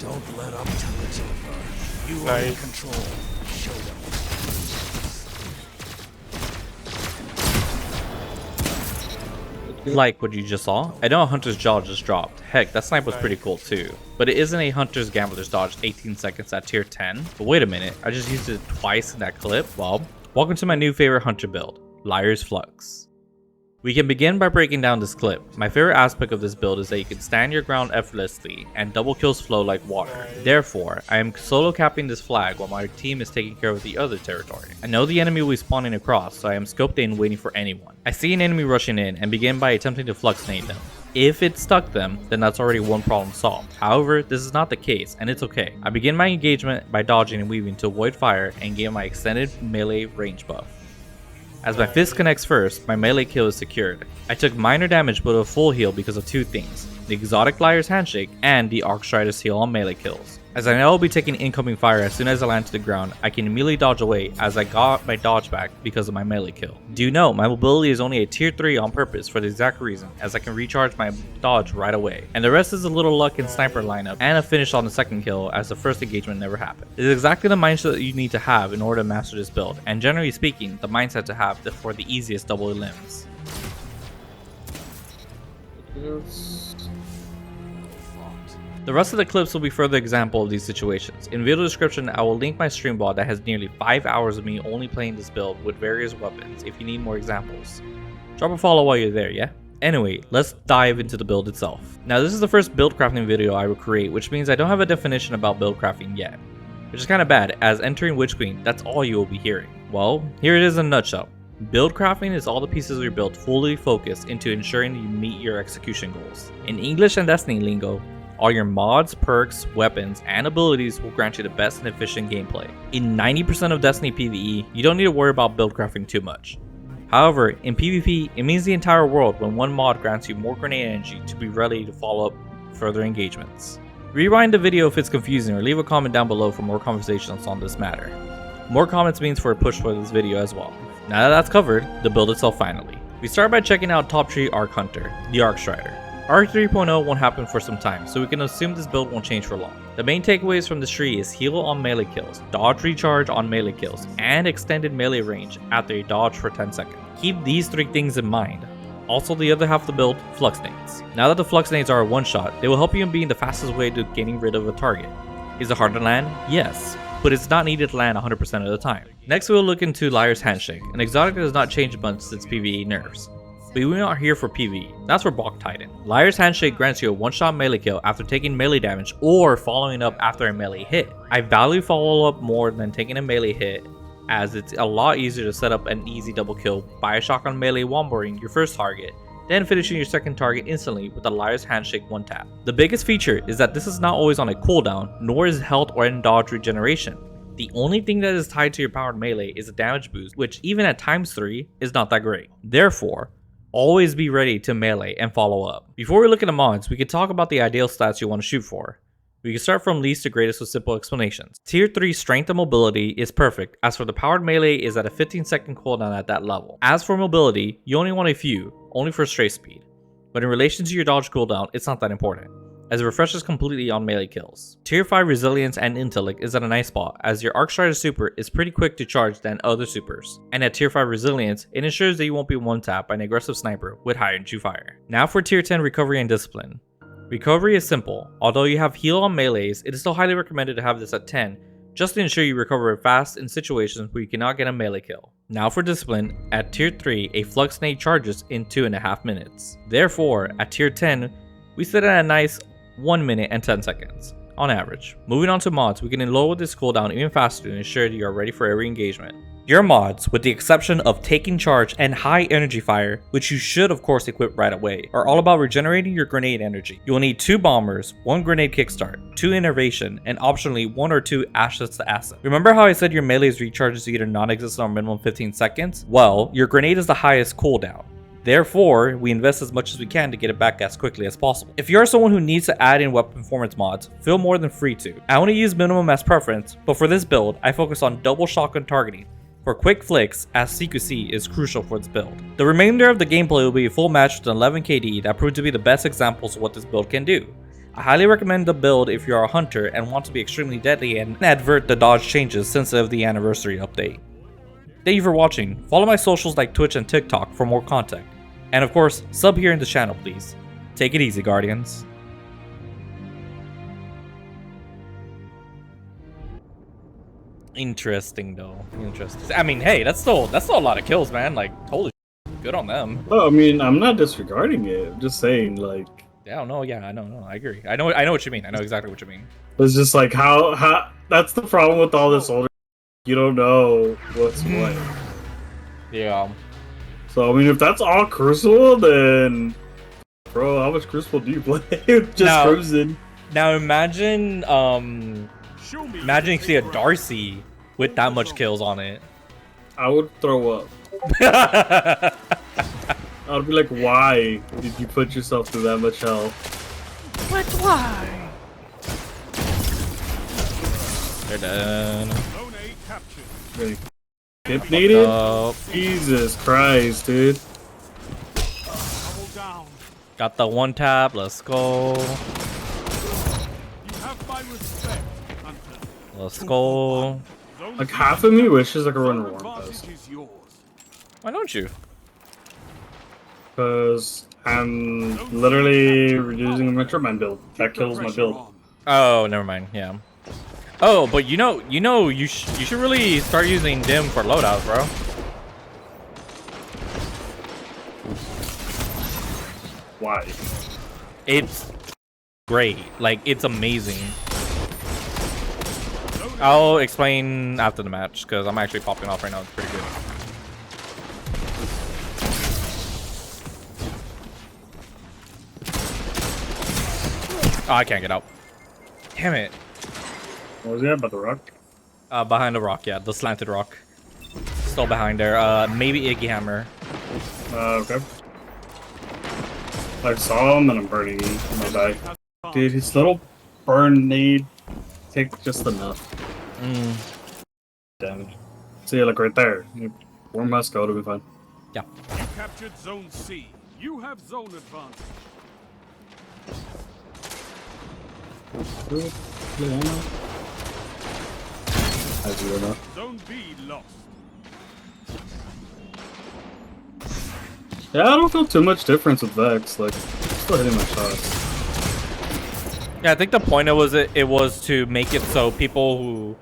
Don't let up till it's over. You are in control. Show them. Like what you just saw? I know a hunter's jaw just dropped. Heck, that snipe was pretty cool too. But it isn't a hunter's gambler's dodge 18 seconds at tier 10. But wait a minute, I just used it twice in that clip? Well, welcome to my new favorite hunter build, Liar's Flux. We can begin by breaking down this clip. My favorite aspect of this build is that you can stand your ground effortlessly and double kills flow like water. Therefore, I am solo capping this flag while my team is taking care of the other territory. I know the enemy will be spawning across, so I am scoped in waiting for anyone. I see an enemy rushing in and begin by attempting to fluxinate them. If it stuck them, then that's already one problem solved. However, this is not the case, and it's okay. I begin my engagement by dodging and weaving to avoid fire and gain my extended melee range buff. As my fist connects first, my melee kill is secured. I took minor damage but a full heal because of two things, the exotic Liar's Handshake and the Arcstrider's heal on melee kills. As I know I'll be taking incoming fire as soon as I land to the ground, I can immediately dodge away as I got my dodge back because of my melee kill. Do note, my mobility is only a tier 3 on purpose for the exact reason, as I can recharge my dodge right away. And the rest is a little luck and sniper lineup and a finish on the second kill as the first engagement never happened. It is exactly the mindset that you need to have in order to master this build, and generally speaking, the mindset to have for the easiest double limbs. The rest of the clips will be further example of these situations. In video description, I will link my stream bot that has nearly 5 hours of me only playing this build with various weapons if you need more examples. Drop a follow while you're there, yeah? Anyway, let's dive into the build itself. Now this is the first buildcrafting video I will create, which means I don't have a definition about buildcrafting yet. Which is kinda bad, as entering Witch Queen, that's all you will be hearing. Well, here it is in a nutshell. Buildcrafting is all the pieces of your build fully focused into ensuring you meet your execution goals. In English and Destiny lingo, all your mods, perks, weapons, and abilities will grant you the best and efficient gameplay. In 90% of Destiny PvE, you don't need to worry about buildcrafting too much. However, in PvP, it means the entire world when one mod grants you more grenade energy to be ready to follow up further engagements. Rewind the video if it's confusing or leave a comment down below for more conversations on this matter. More comments means for a push for this video as well. Now that that's covered, the build itself finally. We start by checking out top tree Arc Hunter, the Arcstrider. Arc 3.0 won't happen for some time, so we can assume this build won't change for long. The main takeaways from this tree is heal on melee kills, dodge recharge on melee kills, and extended melee range after a dodge for 10 seconds. Keep these 3 things in mind. Also, the other half of the build, Flux Nades. Now that the Flux Nades are a one-shot, they will help you in being the fastest way to getting rid of a target. Is it hard to land? Yes, but it's not needed to land 100% of the time. Next we will look into Liar's Handshake, an exotic that does not change much since PvE nerfs. But we're not here for PvE, that's for Bog Titan. Liar's Handshake grants you a one-shot melee kill after taking melee damage or following up after a melee hit. I value follow-up more than taking a melee hit, as it's a lot easier to set up an easy double kill by a shotgun melee womboing your first target, then finishing your second target instantly with a Liar's Handshake one tap. The biggest feature is that this is not always on a cooldown, nor is health or dodge regeneration. The only thing that is tied to your powered melee is a damage boost, which even at ×3 is not that great. Therefore, always be ready to melee and follow up. Before we look at the mods, we can talk about the ideal stats you want to shoot for. We can start from least to greatest with simple explanations. Tier 3 strength and mobility is perfect, as for the powered melee is at a 15-second cooldown at that level. As for mobility, you only want a few, only for straight speed. But in relation to your dodge cooldown, it's not that important, as it refreshes completely on melee kills. Tier 5 resilience and intellect is at a nice spot, as your Arcstrider super is pretty quick to charge than other supers. And at tier 5 resilience, it ensures that you won't be one-tapped by an aggressive sniper with high energy fire. Now for tier 10 recovery and discipline. Recovery is simple. Although you have heal on melees, it is still highly recommended to have this at 10, just to ensure you recover fast in situations where you cannot get a melee kill. Now for discipline, at tier 3, a Flux Nade charges in 2.5 minutes. Therefore, at tier 10, we sit at a nice 1 minute and 10 seconds, on average. Moving on to mods, we can lower this cooldown even faster to ensure that you are ready for every engagement. Your mods, with the exception of taking charge and high energy fire, which you should of course equip right away, are all about regenerating your grenade energy. You will need 2 bombers, 1 grenade kickstart, 2 innervation, and optionally 1 or 2 assets to asset. Remember how I said your melee's recharges either non-existent or minimum 15 seconds? Well, your grenade is the highest cooldown. Therefore, we invest as much as we can to get it back as quickly as possible. If you're someone who needs to add in weapon performance mods, feel more than free to. I only use minimum as preference, but for this build, I focus on double shotgun targeting for quick flicks, as CQC is crucial for this build. The remainder of the gameplay will be a full match with an 11 KD that proved to be the best examples of what this build can do. I highly recommend the build if you are a hunter and want to be extremely deadly and advert the dodge changes since of the anniversary update. Thank you for watching. Follow my socials like Twitch and TikTok for more content. And of course, sub here in the channel please. Take it easy, Guardians. Interesting though. Interesting. I mean, hey, that's still a lot of kills, man. Like, holy shit, good on them. Oh, I mean, I'm not disregarding it. I'm just saying, like. Yeah, no, yeah, I know, no, I agree. I know what you mean. I know exactly what you mean. It's just like how that's the problem with all this older. You don't know what's what. Yeah. So I mean, if that's all Crucible, then, bro, how much Crucible do you play? Just now, cruising. Now imagine, imagine you see a Darcy with that much kills on it. I would throw up. I would be like, why did you put yourself through that much hell? But why? They're done. Really skip needed? Jesus Christ, dude. Got the one tap. Let's go. Let's go. Like half of me wishes I could run a warm post. Why don't you? Because I'm literally reducing the Metroman build. That kills my build. Oh, never mind. Yeah. Oh, but you should really start using Dim for loadouts, bro. Why? It's great. Like, it's amazing. I'll explain after the match because I'm actually popping off right now. It's pretty good. Oh, I can't get out. Damn it. What was that about the rock? Behind the rock, yeah, the slanted rock. Still behind there. Maybe Iggy Hammer. Okay. I saw him and I'm burning him. I'm gonna die. Dude, his little burn nade take just enough damage. See, like right there. Warm must go to be fine. Yeah. You captured Zone C. You have zone advantage. I do know. Zone B lost. Yeah, I don't feel too much difference with Vex. Like, I'm still hitting my shots. Yeah, I think the point it was to make it so people who,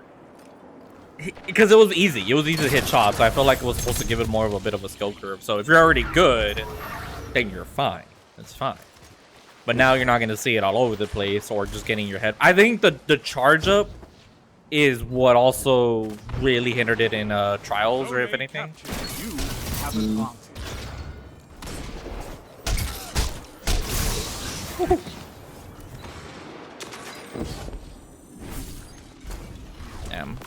because it was easy to hit shots. So I felt like it was supposed to give it more of a bit of a skill curve. So if you're already good, then you're fine. It's fine. But now you're not going to see it all over the place or just getting your head. I think the charge up is what also really hindered it in trials, or if anything. You have advantage. Damn.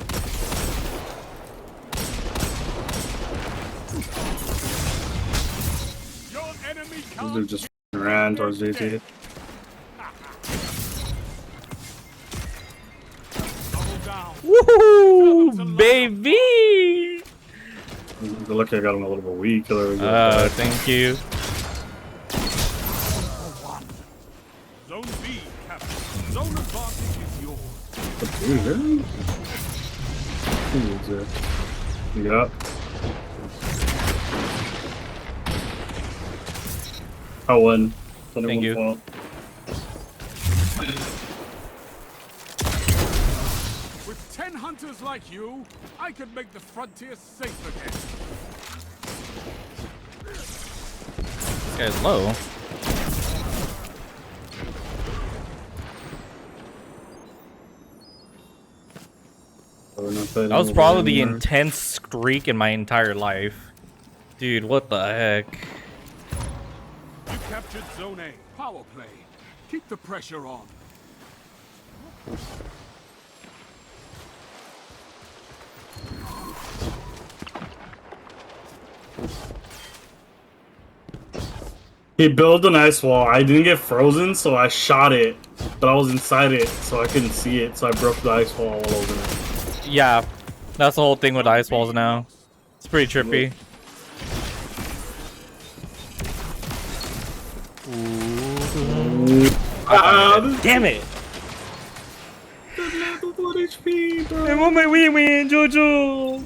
Your enemy This dude just ran towards JT. Woohoo, baby! Good luck I got him a little bit weak. Thank you. Zone B captured. Zone advantage is yours. Dude, really? Yeah. I won. Thank you. Fault. With 10 hunters like you, I could make the frontier safe again. This guy's low. That was probably the intense streak in my entire life. Dude, what the heck? You captured Zone A. Power play. Keep the pressure on. He built an ice wall. I didn't get frozen, so I shot it. But I was inside it, so I couldn't see it. So I broke the ice wall all over it. Yeah, that's the whole thing with ice walls now. It's pretty trippy. Ooh. Damn it! Doesn't have the 1 HP, bro. I want my win, Jojo.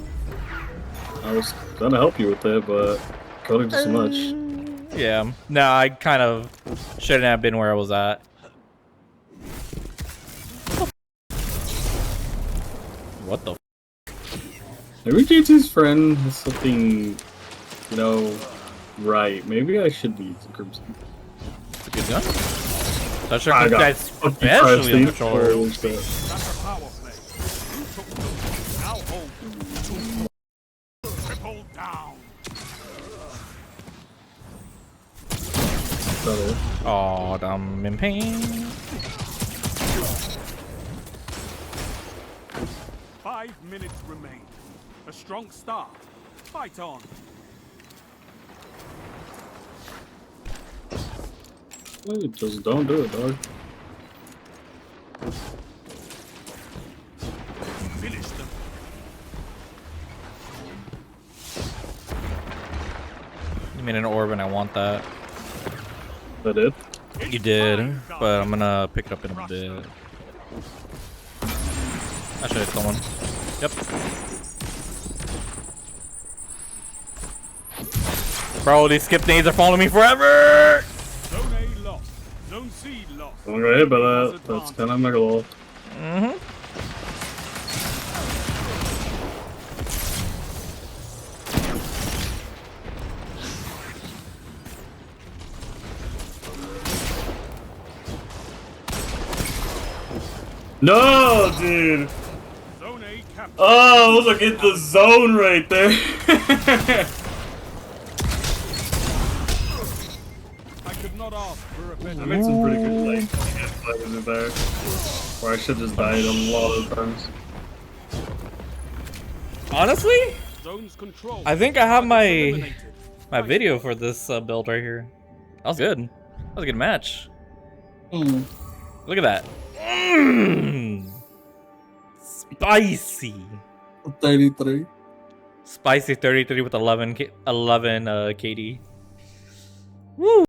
I was gonna help you with that, but couldn't do so much. Yeah. No, I kind of shouldn't have been where I was at. What the? Maybe JT's friend has something, you know, right. Maybe I should be using Crimson. It's a good gun. That's your I got that's 55 especially a Steve. controller. Holy shit. That's a power play. You took those. Now hold. Triple down. Oh, I'm in pain. 5 minutes remain. A strong start. Fight on. Hey, just don't do it, dog. Finish them. You made an orb and I want that. That it? You did, but I'm gonna pick it up in a bit. I should hit someone. Yep. Bro, these skip nades are following me forever! Zone A lost. Zone C lost. I'm gonna hit by that. That's kind of mega low. No, dude. Zone A captured. Oh, I was like in the zone right there. I could not ask for a better. I made some pretty good plays in the back. Or I should just died a lot of times. Honestly, Zones control. I think I have my Eliminated. video for this build right here. That was good. That was a good match. Look at that. Spicy. 33. Spicy 33 with 11 KD. Woo.